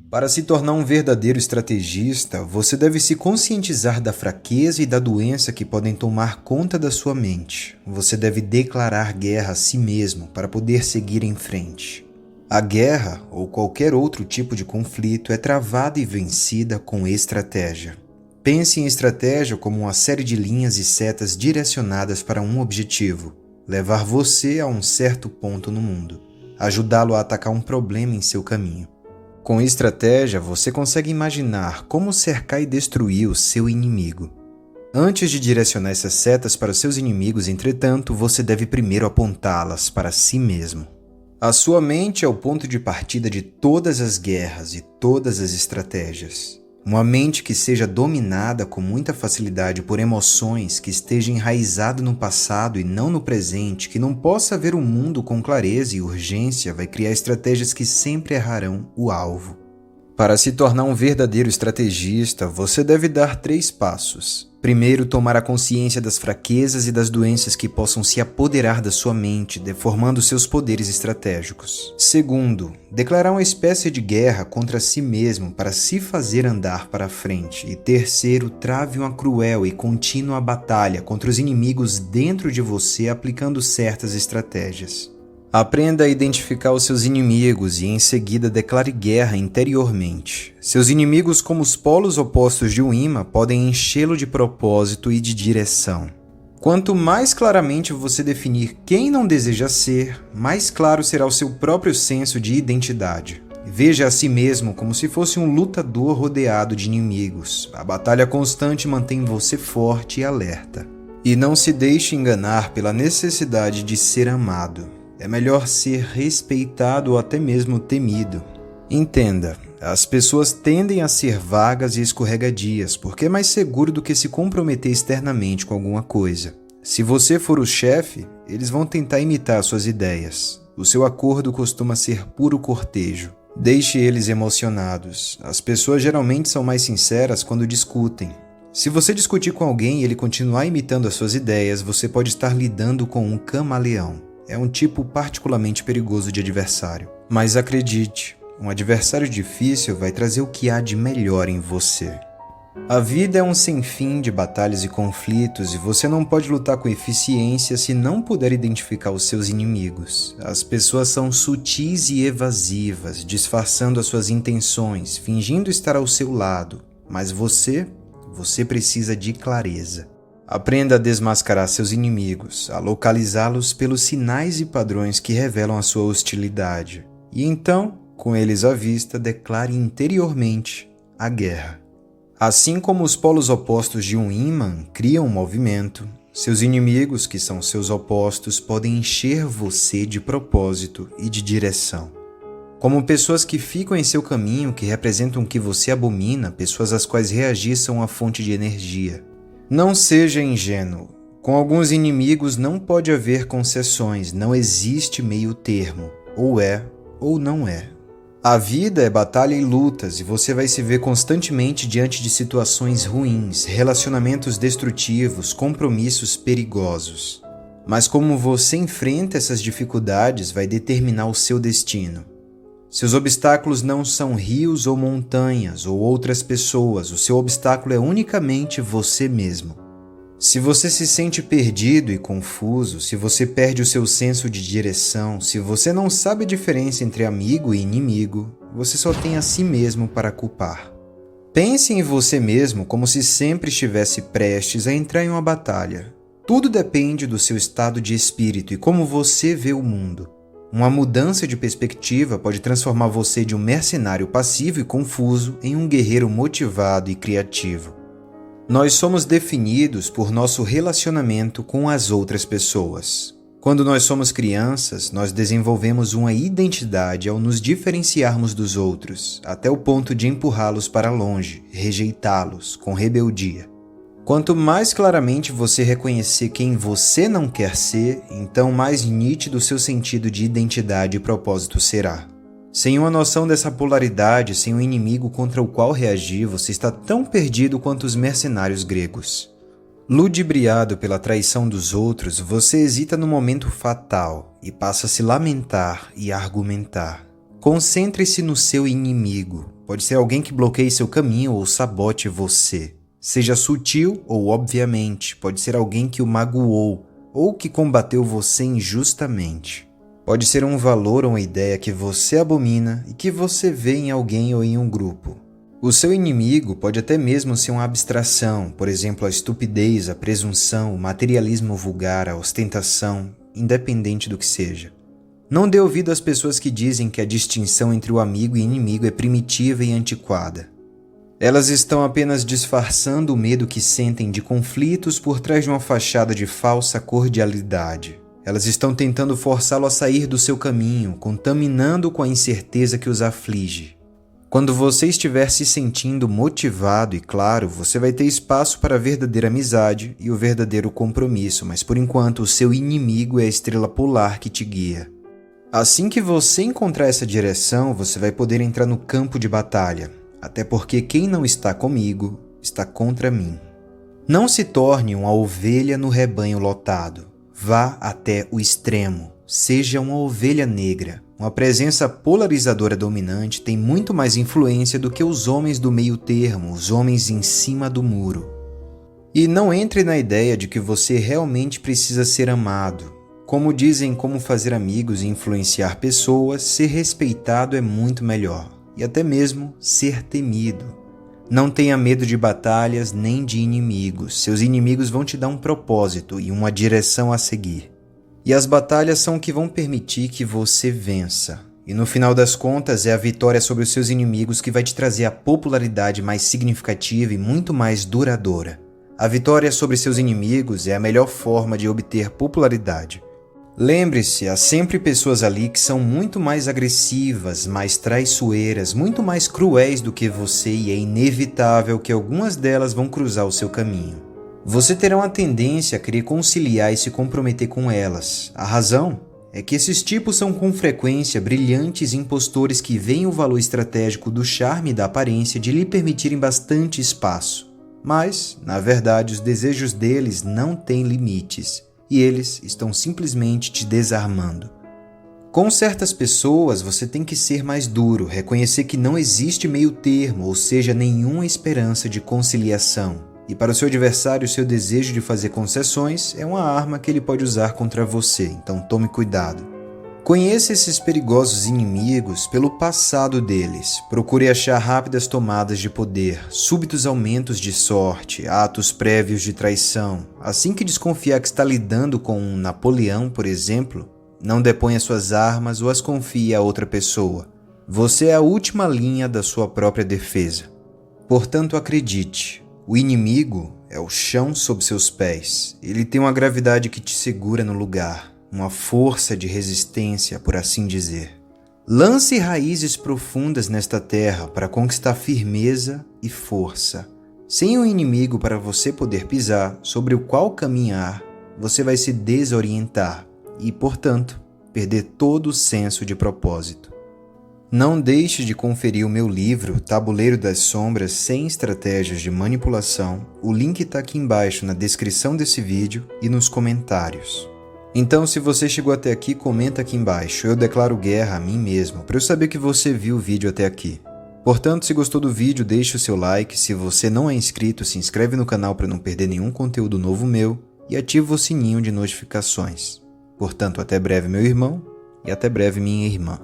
Para se tornar um verdadeiro estrategista, você deve se conscientizar da fraqueza e da doença que podem tomar conta da sua mente. Você deve declarar guerra a si mesmo para poder seguir em frente. A guerra, ou qualquer outro tipo de conflito, é travada e vencida com estratégia. Pense em estratégia como uma série de linhas e setas direcionadas para um objetivo: levar você a um certo ponto no mundo, ajudá-lo a atacar um problema em seu caminho. Com estratégia, você consegue imaginar como cercar e destruir o seu inimigo. Antes de direcionar essas setas para os seus inimigos, entretanto, você deve primeiro apontá-las para si mesmo. A sua mente é o ponto de partida de todas as guerras e todas as estratégias. Uma mente que seja dominada com muita facilidade por emoções, que esteja enraizada no passado e não no presente, que não possa ver o mundo com clareza e urgência, vai criar estratégias que sempre errarão o alvo. Para se tornar um verdadeiro estrategista, você deve dar 3 passos. Primeiro, tomar a consciência das fraquezas e das doenças que possam se apoderar da sua mente, deformando seus poderes estratégicos. Segundo, declarar uma espécie de guerra contra si mesmo para se fazer andar para frente. E terceiro, trave uma cruel e contínua batalha contra os inimigos dentro de você aplicando certas estratégias. Aprenda a identificar os seus inimigos e em seguida declare guerra interiormente. Seus inimigos, como os polos opostos de um imã, podem enchê-lo de propósito e de direção. Quanto mais claramente você definir quem não deseja ser, mais claro será o seu próprio senso de identidade. Veja a si mesmo como se fosse um lutador rodeado de inimigos. A batalha constante mantém você forte e alerta. E não se deixe enganar pela necessidade de ser amado. É melhor ser respeitado ou até mesmo temido. Entenda, as pessoas tendem a ser vagas e escorregadias porque é mais seguro do que se comprometer externamente com alguma coisa. Se você for o chefe, eles vão tentar imitar suas ideias. O seu acordo costuma ser puro cortejo. Deixe eles emocionados. As pessoas geralmente são mais sinceras quando discutem. Se você discutir com alguém e ele continuar imitando as suas ideias, você pode estar lidando com um camaleão. É um tipo particularmente perigoso de adversário. Mas acredite, um adversário difícil vai trazer o que há de melhor em você. A vida é um sem fim de batalhas e conflitos e você não pode lutar com eficiência se não puder identificar os seus inimigos. As pessoas são sutis e evasivas, disfarçando as suas intenções, fingindo estar ao seu lado. Mas você precisa de clareza. Aprenda a desmascarar seus inimigos, a localizá-los pelos sinais e padrões que revelam a sua hostilidade. E então, com eles à vista, declare interiormente a guerra. Assim como os polos opostos de um ímã criam um movimento, seus inimigos, que são seus opostos, podem encher você de propósito e de direção. Como pessoas que ficam em seu caminho, que representam o que você abomina, pessoas às quais reagir são uma fonte de energia. Não seja ingênuo. Com alguns inimigos não pode haver concessões, não existe meio termo. Ou é, ou não é. A vida é batalha e lutas, e você vai se ver constantemente diante de situações ruins, relacionamentos destrutivos, compromissos perigosos. Mas como você enfrenta essas dificuldades vai determinar o seu destino. Seus obstáculos não são rios ou montanhas ou outras pessoas, o seu obstáculo é unicamente você mesmo. Se você se sente perdido e confuso, se você perde o seu senso de direção, se você não sabe a diferença entre amigo e inimigo, você só tem a si mesmo para culpar. Pense em você mesmo como se sempre estivesse prestes a entrar em uma batalha. Tudo depende do seu estado de espírito e como você vê o mundo. Uma mudança de perspectiva pode transformar você de um mercenário passivo e confuso em um guerreiro motivado e criativo. Nós somos definidos por nosso relacionamento com as outras pessoas. Quando nós somos crianças, nós desenvolvemos uma identidade ao nos diferenciarmos dos outros, até o ponto de empurrá-los para longe, rejeitá-los com rebeldia. Quanto mais claramente você reconhecer quem você não quer ser, então mais nítido seu sentido de identidade e propósito será. Sem uma noção dessa polaridade, sem um inimigo contra o qual reagir, você está tão perdido quanto os mercenários gregos. Ludibriado pela traição dos outros, você hesita no momento fatal e passa a se lamentar e argumentar. Concentre-se no seu inimigo. pode ser alguém que bloqueie seu caminho ou sabote você. Seja sutil ou obviamente, pode ser alguém que o magoou ou que combateu você injustamente. Pode ser um valor ou uma ideia que você abomina e que você vê em alguém ou em um grupo. O seu inimigo pode até mesmo ser uma abstração, por exemplo, a estupidez, a presunção, o materialismo vulgar, a ostentação, independente do que seja. Não dê ouvido às pessoas que dizem que a distinção entre o amigo e inimigo é primitiva e antiquada. Elas estão apenas disfarçando o medo que sentem de conflitos por trás de uma fachada de falsa cordialidade. Elas estão tentando forçá-lo a sair do seu caminho, contaminando-o com a incerteza que os aflige. Quando você estiver se sentindo motivado e claro, você vai ter espaço para a verdadeira amizade e o verdadeiro compromisso, mas por enquanto o seu inimigo é a estrela polar que te guia. Assim que você encontrar essa direção, você vai poder entrar no campo de batalha, até porque quem não está comigo, está contra mim. Não se torne uma ovelha no rebanho lotado. Vá até o extremo. Seja uma ovelha negra. Uma presença polarizadora dominante tem muito mais influência do que os homens do meio termo, os homens em cima do muro. E não entre na ideia de que você realmente precisa ser amado. Como dizem como fazer amigos e influenciar pessoas, ser respeitado é muito melhor. E até mesmo ser temido. Não tenha medo de batalhas nem de inimigos. Seus inimigos vão te dar um propósito e uma direção a seguir. E as batalhas são o que vão permitir que você vença. E no final das contas é a vitória sobre os seus inimigos que vai te trazer a popularidade mais significativa e muito mais duradoura. A vitória sobre seus inimigos é a melhor forma de obter popularidade. Lembre-se, há sempre pessoas ali que são muito mais agressivas, mais traiçoeiras, muito mais cruéis do que você e é inevitável que algumas delas vão cruzar o seu caminho. Você terá uma tendência a querer conciliar e se comprometer com elas. A razão é que esses tipos são com frequência brilhantes impostores que veem o valor estratégico do charme e da aparência de lhe permitirem bastante espaço. Mas, na verdade, os desejos deles não têm limites. E eles estão simplesmente te desarmando. Com certas pessoas, você tem que ser mais duro, reconhecer que não existe meio termo, ou seja, nenhuma esperança de conciliação. E para o seu adversário, o seu desejo de fazer concessões é uma arma que ele pode usar contra você, então tome cuidado. Conheça esses perigosos inimigos pelo passado deles. Procure achar rápidas tomadas de poder, súbitos aumentos de sorte, atos prévios de traição. Assim que desconfiar que está lidando com um Napoleão, por exemplo, não deponha suas armas ou as confie a outra pessoa. Você é a última linha da sua própria defesa. Portanto, acredite, o inimigo é o chão sob seus pés. Ele tem uma gravidade que te segura no lugar. Uma força de resistência, por assim dizer. Lance raízes profundas nesta terra para conquistar firmeza e força. Sem um inimigo para você poder pisar, sobre o qual caminhar, você vai se desorientar e, portanto, perder todo o senso de propósito. Não deixe de conferir o meu livro Tabuleiro das Sombras sem estratégias de manipulação. O link está aqui embaixo na descrição desse vídeo e nos comentários. Então, se você chegou até aqui, comenta aqui embaixo. Eu declaro guerra a mim mesmo, para eu saber que você viu o vídeo até aqui. Portanto, se gostou do vídeo, deixe o seu like. Se você não é inscrito, se inscreve no canal para não perder nenhum conteúdo novo meu e ativa o sininho de notificações. Portanto, até breve, meu irmão, e até breve, minha irmã.